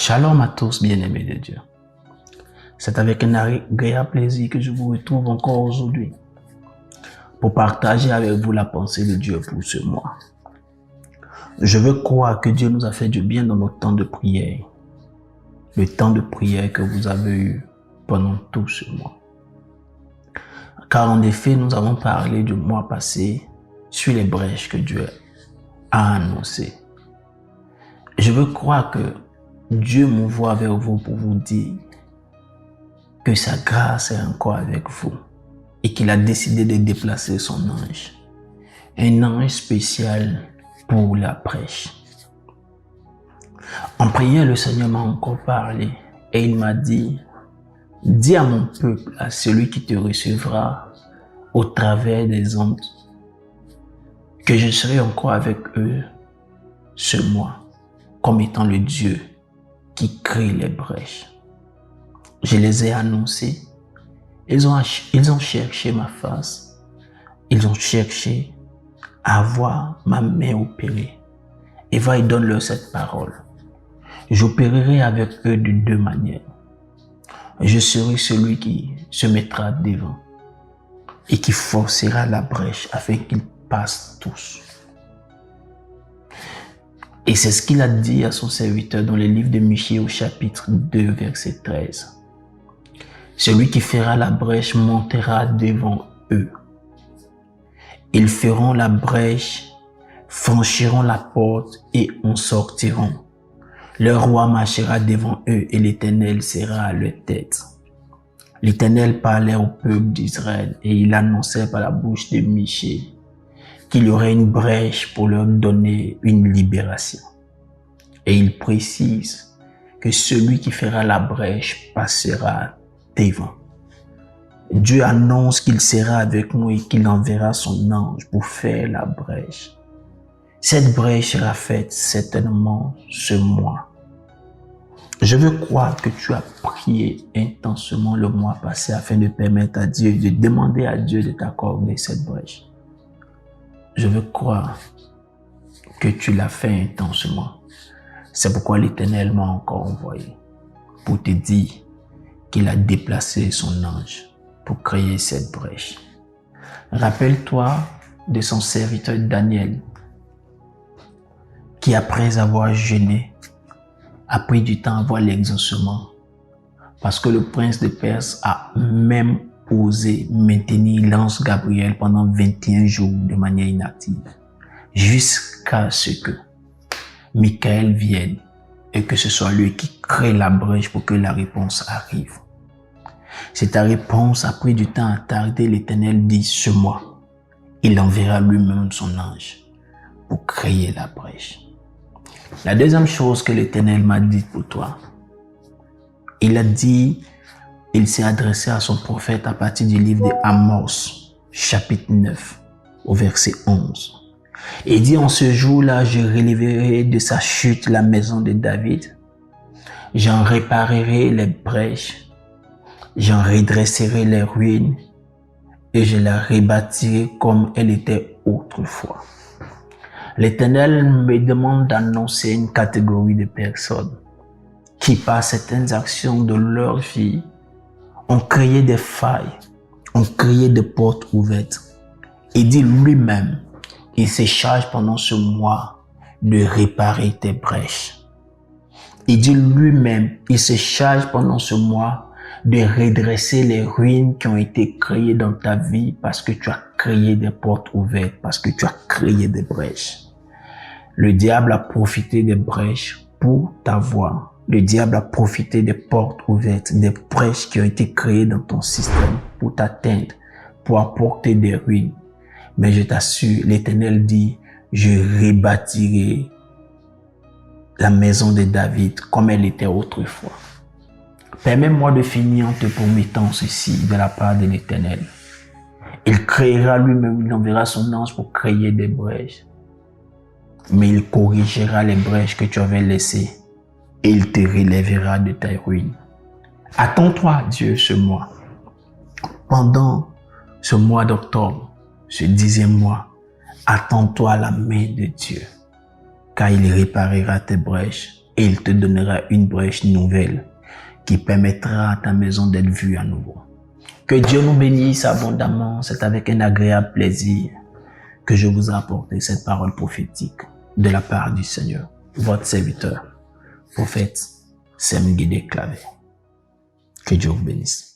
Shalom à tous, bien-aimés de Dieu. C'est avec un agréable plaisir que je vous retrouve encore aujourd'hui pour partager avec vous la pensée de Dieu pour ce mois. Je veux croire que Dieu nous a fait du bien dans notre temps de prière, le temps de prière que vous avez eu pendant tout ce mois. Car en effet, nous avons parlé du mois passé sur les brèches que Dieu a annoncées. Je veux croire que Dieu m'envoie vers vous pour vous dire que sa grâce est encore avec vous et qu'il a décidé de déplacer son ange. Un ange spécial pour la prêche. En priant, le Seigneur m'a encore parlé et il m'a dit, dis à mon peuple, à celui qui te recevra au travers des ondes, que je serai encore avec eux ce mois, comme étant le Dieu qui crée les brèches. Je les ai annoncés. Ils ont cherché ma face. Ils ont cherché à voir ma main opérer. Et va et donne-leur cette parole. J'opérerai avec eux de deux manières. Je serai celui qui se mettra devant et qui forcera la brèche afin qu'ils passent tous. Et c'est ce qu'il a dit à son serviteur dans le livre de Michée au chapitre 2, verset 13. Celui qui fera la brèche montera devant eux. Ils feront la brèche, franchiront la porte et en sortiront. Le roi marchera devant eux et l'Éternel sera à leur tête. L'Éternel parlait au peuple d'Israël et il annonçait par la bouche de Michée qu'il y aurait une brèche pour leur donner une libération. Et il précise que celui qui fera la brèche passera devant. Dieu annonce qu'il sera avec nous et qu'il enverra son ange pour faire la brèche. Cette brèche sera faite certainement ce mois. Je veux croire que tu as prié intensément le mois passé afin de permettre à Dieu, de demander à Dieu de t'accorder cette brèche. Je veux croire que tu l'as fait intensément. C'est pourquoi l'Éternel m'a encore envoyé pour te dire qu'il a déplacé son ange pour créer cette brèche. Rappelle-toi de son serviteur Daniel qui, après avoir jeûné, a pris du temps à voir l'exaucement parce que le prince de Perse a même osé maintenir l'ange Gabriel pendant 21 jours de manière inactive jusqu'à ce que Michael vienne et que ce soit lui qui crée la brèche pour que la réponse arrive. Si ta réponse a pris du temps à tarder, l'Éternel dit ce mois, il enverra lui-même son ange pour créer la brèche. La deuxième chose que l'Éternel m'a dit pour toi, il a dit, il s'est adressé à son prophète à partir du livre de Amos, chapitre 9, au verset 11. Il dit, en ce jour-là, je relèverai de sa chute la maison de David. J'en réparerai les brèches. J'en redresserai les ruines. Et je la rebâtirai comme elle était autrefois. L'Éternel me demande d'annoncer une catégorie de personnes qui, par certaines actions de leur vie, ont créé des failles, ont créé des portes ouvertes. Il dit lui-même, il se charge pendant ce mois de réparer tes brèches. Il dit lui-même, il se charge pendant ce mois de redresser les ruines qui ont été créées dans ta vie parce que tu as créé des portes ouvertes, parce que tu as créé des brèches. Le diable a profité des brèches pour t'avoir. Le diable a profité des portes ouvertes, des brèches qui ont été créées dans ton système pour t'atteindre, pour apporter des ruines. Mais je t'assure, l'Éternel dit, je rebâtirai la maison de David comme elle était autrefois. Permets-moi de finir en te promettant ceci de la part de l'Éternel. Il créera lui-même, il enverra son ange pour créer des brèches. Mais il corrigera les brèches que tu avais laissées et il te relèvera de ta ruine. Attends-toi, Dieu, ce mois. Pendant ce mois d'octobre, ce 10e mois, attends-toi à la main de Dieu, car il réparera tes brèches et il te donnera une brèche nouvelle qui permettra à ta maison d'être vue à nouveau. Que Dieu nous bénisse abondamment. C'est avec un agréable plaisir que je vous ai apporté cette parole prophétique de la part du Seigneur. Votre serviteur, prophète Sem Guédé Clavé. Que Dieu vous bénisse.